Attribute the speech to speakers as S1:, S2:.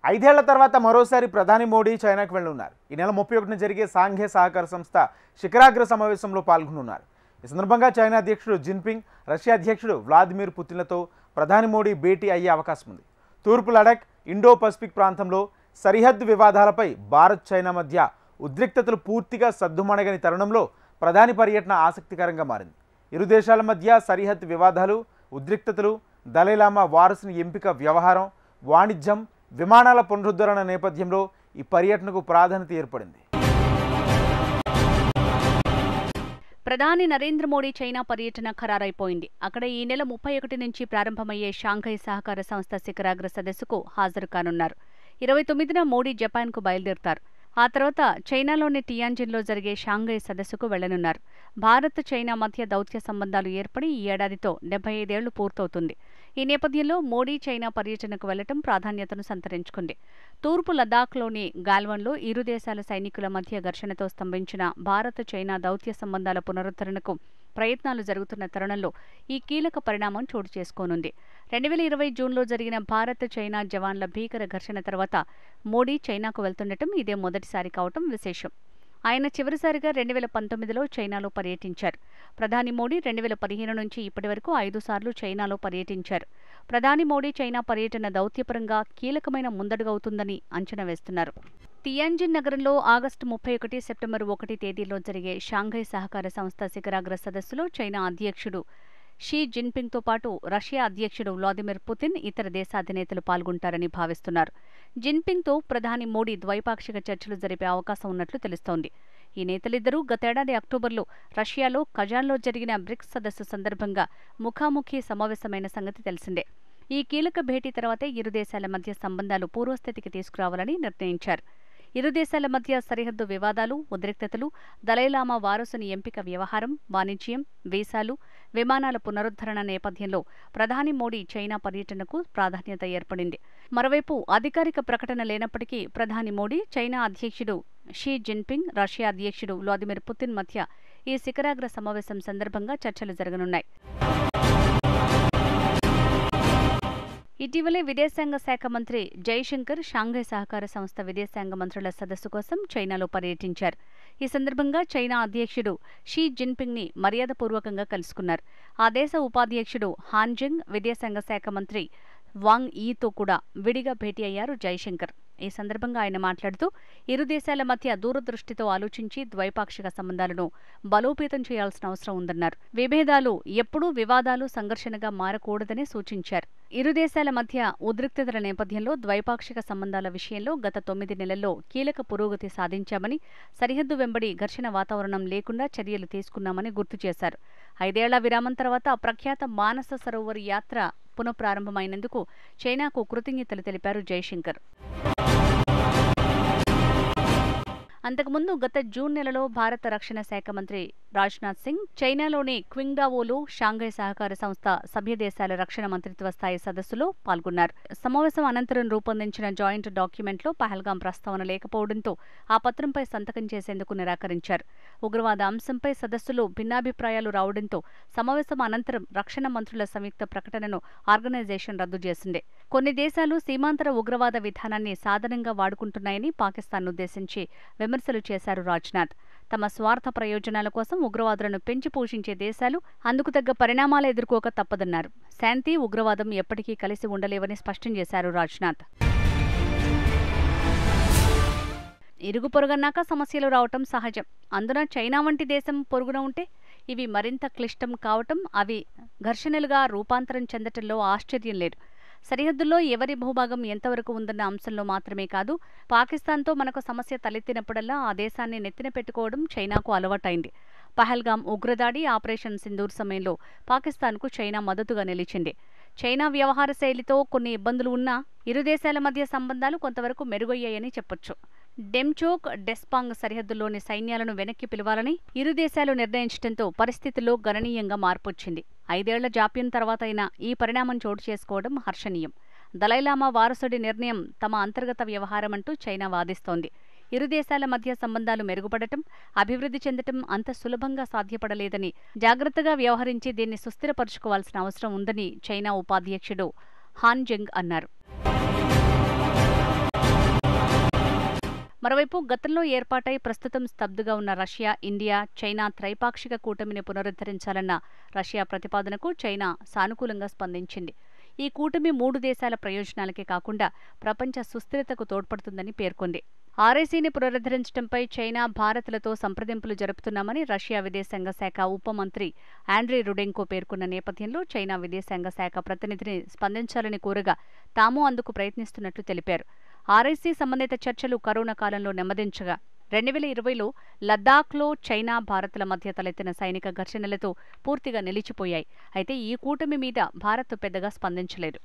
S1: ఐదేళ్ల తర్వాత మరోసారి ప్రధాని మోడీ చైనాకు వెళ్లనున్నారు. ఈ నెల 31న జరిగే సాంఘ్య సహకార సంస్థ శిఖరాగ్ర సమావేశంలో పాల్గొనున్నారు. ఈ సందర్భంగా చైనా అధ్యక్షుడు జిన్పింగ్, రష్యా అధ్యక్షుడు వ్లాదిమిర్ పుతిన్లతో ప్రధాని మోడీ భేటీ అయ్యే అవకాశం ఉంది. తూర్పు లడాక్, ఇండో పసిఫిక్ ప్రాంతంలో సరిహద్దు వివాదాలపై భారత్ చైనా మధ్య ఉద్రిక్తతలు పూర్తిగా సద్దుమణగని తరుణంలో ప్రధాని పర్యటన ఆసక్తికరంగా మారింది. ఇరు దేశాల మధ్య సరిహద్దు వివాదాలు, ఉద్రిక్తతలు, దలైలామా వారసుని ఎంపిక వ్యవహారం, వాణిజ్యం, విమానాల పునరుద్ధరణ నేపథ్యంలో ఈ పర్యటనకు ప్రాధాన్యత ఏర్పడింది.
S2: ప్రధాని నరేంద్ర మోడీ చైనా పర్యటన ఖరారైపోయింది. అక్కడ ఈ నెల 31 నుంచి ప్రారంభమయ్యే షాంఘై సహకార సంస్థ శిఖరాగ్ర సదస్సుకు హాజరు కానున్నారు. 29న మోడీ జపాన్కు బయలుదేరుతారు. ఆ తర్వాత చైనాలోని టియాన్జిన్లో జరిగే షాంఘై సదస్సుకు వెళ్లనున్నారు. భారత్ చైనా మధ్య దౌత్య సంబంధాలు ఏర్పడి ఈ ఏడాదితో 75 ఏళ్లు పూర్తవుతుంది. ఈ నేపథ్యంలో మోడీ చైనా పర్యటనకు వెళ్లడం ప్రాధాన్యతను సంతరించుకుంది. తూర్పు లదాఖ్లోని గాల్వన్లో ఇరు దేశాల సైనికుల మధ్య ఘర్షణతో స్తంభించిన భారత్ చైనా దౌత్య సంబంధాల పునరుద్ధరణకు ప్రయత్నాలు జరుగుతున్న తరుణంలో ఈ కీలక పరిణామం చోటు చేసుకోనుంది. 2020 జూన్లో జరిగిన భారత్ చైనా జవాన్ల భీకర ఘర్షణ తర్వాత మోడీ చైనాకు వెళ్తుండటం ఇదే మొదటిసారి కావటం విశేషం. ఆయన చివరిసారిగా 2019లో చైనాలో పర్యటించారు. ప్రధాని మోడీ 2015 నుంచి ఇప్పటి వరకు 5 సార్లు చైనాలో పర్యటించారు. ప్రధాని మోడీ చైనా పర్యటన దౌత్యపరంగా కీలకమైన ముందడుగవుతుందని అంచనా వేస్తున్నారు. టియాన్జిన్ నగరంలో ఆగస్టు 31, సెప్టెంబర్ 1 తేదీల్లో జరిగే షాంఘై సహకార సంస్థ శిఖరాగ్ర సదస్సులో చైనా అధ్యక్షుడు షీ జిన్పింగ్తో పాటు రష్యా అధ్యక్షుడు వ్లాదిమిర్ పుతిన్, ఇతర దేశాధినేతలు పాల్గొంటారని భావిస్తున్నారు. జిన్పింగ్తో ప్రధాని మోడీ ద్వైపాక్షిక చర్చలు జరిపే అవకాశం ఉన్నట్లు తెలుస్తోంది. ఈ నేతలిద్దరూ గతేడాది అక్టోబర్లో రష్యాలో కజాన్లో జరిగిన బ్రిక్స్ సదస్సు సందర్భంగా ముఖాముఖి సమావేశమైన సంగతి తెలిసిందే. ఈ కీలక భేటీ తర్వాతే ఇరు దేశాల మధ్య సంబంధాలు పూర్వస్థితికి తీసుకురావాలని నిర్ణయించారు. ఇరు దేశాల మధ్య సరిహద్దు వివాదాలు, ఉద్రిక్తతలు, దలైలామా వారసుని ఎంపిక వ్యవహారం, వాణిజ్యం, వీసాలు, విమానాల పునరుద్ధరణ నేపథ్యంలో ప్రధాని మోడీ చైనా పర్యటనకు ప్రాధాన్యత ఏర్పడింది. మరోవైపు అధికారిక ప్రకటన లేనప్పటికీ ప్రధాని మోడీ, చైనా అధ్యక్షుడు షీ జిన్పింగ్, రష్యా అధ్యక్షుడు వ్లాదిమిర్ పుతిన్ మధ్య ఈ శిఖరాగ్ర సమావేశం సందర్భంగా చర్చలు జరగనున్నాయి. ఇటీవలే విదేశాంగ శాఖ మంత్రి జైశంకర్ షాంఘై సహకార సంస్థ విదేశాంగ మంత్రుల సదస్సు కోసం చైనాలో పర్యటించారు. ఈ సందర్భంగా చైనా అధ్యక్షుడు షీ జిన్పింగ్ని మర్యాదపూర్వకంగా కలుసుకున్నారు. ఆ దేశ ఉపాధ్యక్షుడు హాన్జింగ్, విదేశాంగ శాఖ మంత్రి వాంగ్ యీతో కూడా విడిగా భేటీ అయ్యారు జైశంకర్. ఈ సందర్భంగా ఆయన మాట్లాడుతూ ఇరు దేశాల మధ్య దూరదృష్టితో ఆలోచించి ద్వైపాక్షిక సంబంధాలను బలోపేతం చేయాల్సిన అవసరం ఉందన్నారు. విభేదాలు ఎప్పుడూ వివాదాలు, సంఘర్షణగా మారకూడదని సూచించారు. ఇరు దేశాల మధ్య ఉద్రిక్తతల నేపథ్యంలో ద్వైపాక్షిక సంబంధాల విషయంలో గత 9 నెలల్లో కీలక పురోగతి సాధించామని, సరిహద్దు వెంబడి ఘర్షణ వాతావరణం లేకుండా చర్యలు తీసుకున్నామని గుర్తు చేశారు. 5 ఏళ్ల విరామం తర్వాత ప్రఖ్యాత మానస సరోవర్ యాత్ర పునఃప్రారంభమైనందుకు చైనాకు కృతజ్ఞతలు తెలిపారు జైశంకర్. అంతకుముందు గత జూన్ నెలలో భారత రక్షణ శాఖ మంత్రి రాజ్నాథ్ సింగ్ చైనాలోని క్వింగ్డావోలో షాంఘై సహకార సంస్థ సభ్య దేశాల రక్షణ మంత్రిత్వ స్థాయి సదస్సులో పాల్గొన్నారు. సమావేశం అనంతరం రూపొందించిన జాయింట్ డాక్యుమెంట్లో పహల్గాం ప్రస్తావన లేకపోవడంతో ఆ పత్రంపై సంతకం చేసేందుకు నిరాకరించారు. ఉగ్రవాద అంశంపై సదస్సులో భిన్నాభిప్రాయాలు రావడంతో సమావేశం అనంతరం రక్షణ మంత్రుల సంయుక్త ప్రకటనను ఆర్గనైజేషన్ రద్దు చేసింది. కొన్ని దేశాలు సీమాంతర ఉగ్రవాద విధానాన్ని సాధనంగా వాడుకుంటున్నాయని పాకిస్తాన్నుద్దేశించి విమర్శలు చేశారు రాజ్నాథ్. తమ స్వార్థ ప్రయోజనాల కోసం ఉగ్రవాదులను పెంచి పోషించే దేశాలు అందుకు తగ్గ పరిణామాలు ఎదుర్కోక తప్పదన్నారు. శాంతి, ఉగ్రవాదం ఎప్పటికీ కలిసి ఉండలేవని స్పష్టం చేశారు రాజ్నాథ్. ఇరుగు పొరుగన్నాక సమస్యలు రావటం సహజం. అందున చైనా వంటి దేశం పొరుగున ఉంటే ఇవి మరింత క్లిష్టం కావటం, అవి ఘర్షణలుగా రూపాంతరం చెందటంలో ఆశ్చర్యం లేదు. సరిహద్దుల్లో ఎవరి భూభాగం ఎంతవరకు ఉందన్న అంశంలో మాత్రమే కాదు, పాకిస్తాన్తో మనకు సమస్య తలెత్తినప్పుడల్లా ఆ దేశాన్ని నెత్తిన పెట్టుకోవడం చైనాకు అలవాటైంది. పహల్గాం ఉగ్రదాడి, ఆపరేషన్ సింధూర్ సమయంలో పాకిస్తాన్కు చైనా మద్దతుగా నిలిచింది. చైనా వ్యవహార శైలితో కొన్ని ఇబ్బందులు ఉన్నా ఇరు దేశాల మధ్య సంబంధాలు కొంతవరకు మెరుగయ్యాయని చెప్పొచ్చు. డెమ్చోక్, డెస్పాంగ్ సరిహద్దుల్లోని సైన్యాలను వెనక్కి పిలవాలని ఇరు దేశాలు నిర్ణయించడంతో పరిస్థితుల్లో గణనీయంగా మార్పొచ్చింది. 5 ఏళ్ల జాప్యం తర్వాతైనా ఈ పరిణామం చోటు చేసుకోవడం హర్షణీయం. దలైలామా వారసుడి నిర్ణయం తమ అంతర్గత వ్యవహారమంటూ చైనా వాదిస్తోంది. ఇరు దేశాల మధ్య సంబంధాలు మెరుగుపడటం, అభివృద్ధి చెందటం అంత సులభంగా సాధ్యపడలేదని, జాగ్రత్తగా వ్యవహరించి దీన్ని సుస్థిరపరుచుకోవాల్సిన అవసరం ఉందని చైనా ఉపాధ్యక్షుడు హాన్జింగ్ అన్నారు. మరోవైపు గతంలో ఏర్పాటై ప్రస్తుతం స్తబ్దుగా ఉన్న రష్యా, ఇండియా, చైనా త్రైపాక్షిక కూటమిని పునరుద్ధరించాలన్న రష్యా ప్రతిపాదనకు చైనా సానుకూలంగా స్పందించింది. ఈ కూటమి 3 దేశాల ప్రయోజనాలకే కాకుండా ప్రపంచ సుస్థిరతకు తోడ్పడుతుందని పేర్కొంది. ఆర్ఐసీని పునరుద్ధరించడంపై చైనా, భారత్లతో సంప్రదింపులు జరుపుతున్నామని రష్యా విదేశాంగ శాఖ ఉప మంత్రి ఆండ్రీ రుడెంకో పేర్కొన్న నేపథ్యంలో చైనా విదేశాంగ శాఖ ప్రతినిధిని స్పందించాలని కోరగా తాము అందుకు ప్రయత్నిస్తున్నట్లు తెలిపారు. ఆర్ఐసీ సంబంధిత చర్చలు కరోనా కాలంలో నెమ్మదించగా 2020లో లద్దాఖ్లో చైనా, భారత్ల మధ్య తలెత్తిన సైనిక ఘర్షణలతో పూర్తిగా నిలిచిపోయాయి. అయితే ఈ కూటమి మీద భారత్ పెద్దగా స్పందించలేదు.